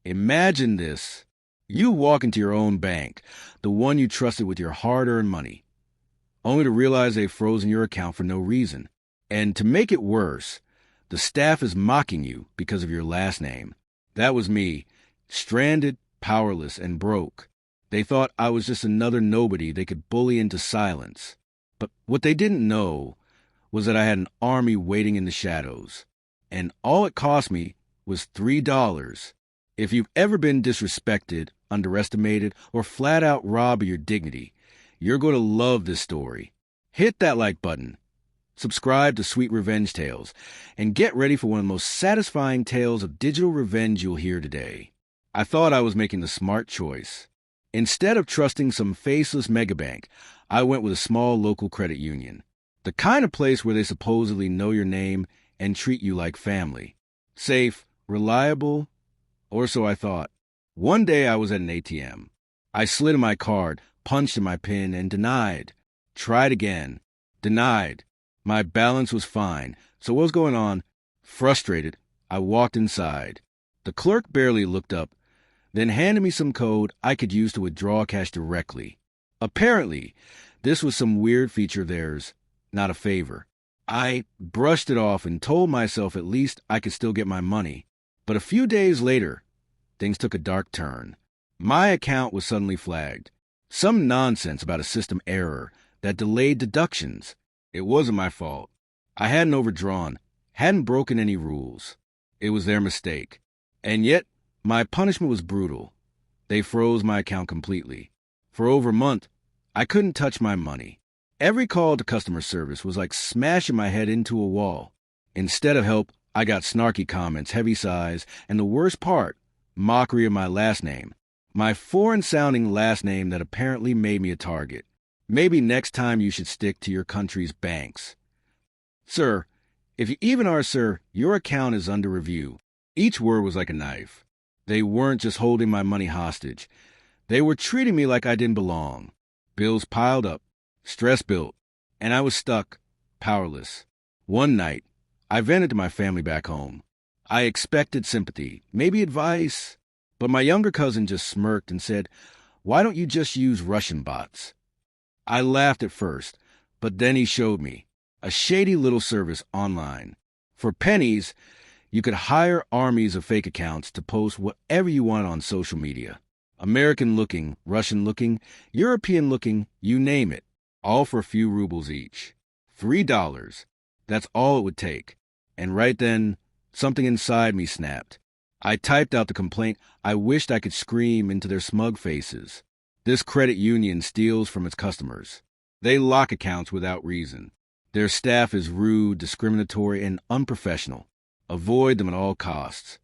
Imagine this. You walk into your own bank, the one you trusted with your hard-earned money, only to realize they've frozen your account for no reason. And to make it worse, the staff is mocking you because of your last name. That was me, stranded, powerless, and broke. They thought I was just another nobody they could bully into silence. But what they didn't know was that I had an army waiting in the shadows. And all it cost me was $3. If you've ever been disrespected, underestimated, or flat out robbed of your dignity, you're going to love this story. Hit that like button, subscribe to Sweet Revenge Tales, and get ready for one of the most satisfying tales of digital revenge you'll hear today. I thought I was making the smart choice. Instead of trusting some faceless megabank, I went with a small local credit union. The kind of place where they supposedly know your name and treat you like family. Safe, reliable, or so I thought. One day I was at an ATM. I slid in my card, punched in my PIN, and denied. Tried again. Denied. My balance was fine. So what was going on? Frustrated, I walked inside. The clerk barely looked up, then handed me some code I could use to withdraw cash directly. Apparently, this was some weird feature of theirs, not a favor. I brushed it off and told myself at least I could still get my money. But a few days later, things took a dark turn. My account was suddenly flagged. Some nonsense about a system error that delayed deductions. It wasn't my fault. I hadn't overdrawn, hadn't broken any rules. It was their mistake. And yet, my punishment was brutal. They froze my account completely. For over a month, I couldn't touch my money. Every call to customer service was like smashing my head into a wall. Instead of help, I got snarky comments, heavy sighs, and the worst part, mockery of my last name. My foreign-sounding last name that apparently made me a target. Maybe next time you should stick to your country's banks. Sir, if you even are, sir, your account is under review. Each word was like a knife. They weren't just holding my money hostage. They were treating me like I didn't belong. Bills piled up, stress built, and I was stuck, powerless. One night, I vented to my family back home. I expected sympathy, maybe advice, but my younger cousin just smirked and said, "Why don't you just use Russian bots?" I laughed at first, but then he showed me a shady little service online. For pennies, you could hire armies of fake accounts to post whatever you want on social media. American-looking, Russian-looking, European-looking, you name it, all for a few rubles each. $3. That's all it would take. And right then, something inside me snapped. I typed out the complaint I wished I could scream into their smug faces. This credit union steals from its customers. They lock accounts without reason. Their staff is rude, discriminatory, and unprofessional. Avoid them at all costs.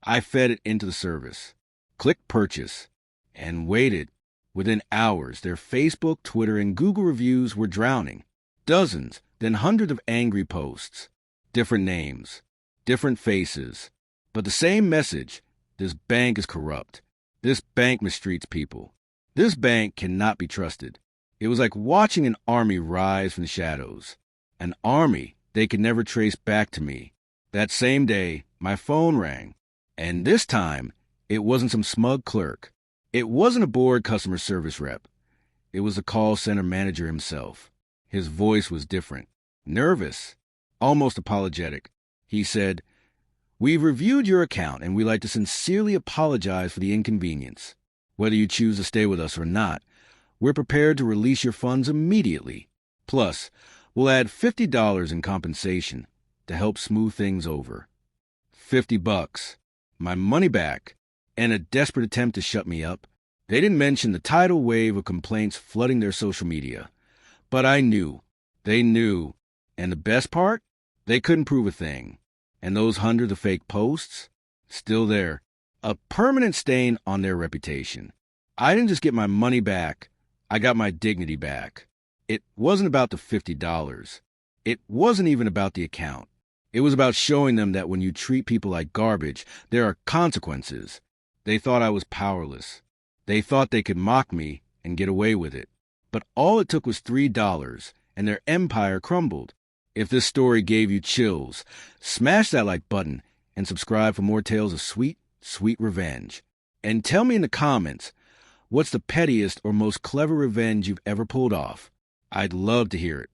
I fed it into the service. Clicked purchase. And waited. Within hours, their Facebook, Twitter, and Google reviews were drowning. Dozens, then hundreds of angry posts. Different names. Different faces. But the same message. This bank is corrupt. This bank mistreats people. This bank cannot be trusted. It was like watching an army rise from the shadows. An army they could never trace back to me. That same day, my phone rang. And this time, it wasn't some smug clerk. It wasn't a bored customer service rep. It was the call center manager himself. His voice was different. Nervous. Almost apologetic. He said, "We've reviewed your account and we'd like to sincerely apologize for the inconvenience. Whether you choose to stay with us or not, we're prepared to release your funds immediately. Plus, we'll add $50 in compensation to help smooth things over." $50. My money back. And a desperate attempt to shut me up. They didn't mention the tidal wave of complaints flooding their social media. But I knew. They knew. And the best part? They couldn't prove a thing. And those hundreds of fake posts? Still there. A permanent stain on their reputation. I didn't just get my money back. I got my dignity back. It wasn't about the $50. It wasn't even about the account. It was about showing them that when you treat people like garbage, there are consequences. They thought I was powerless. They thought they could mock me and get away with it. But all it took was $3, and their empire crumbled. If this story gave you chills, smash that like button and subscribe for more tales of sweet Sweet revenge. And tell me in the comments, what's the pettiest or most clever revenge you've ever pulled off? I'd love to hear it.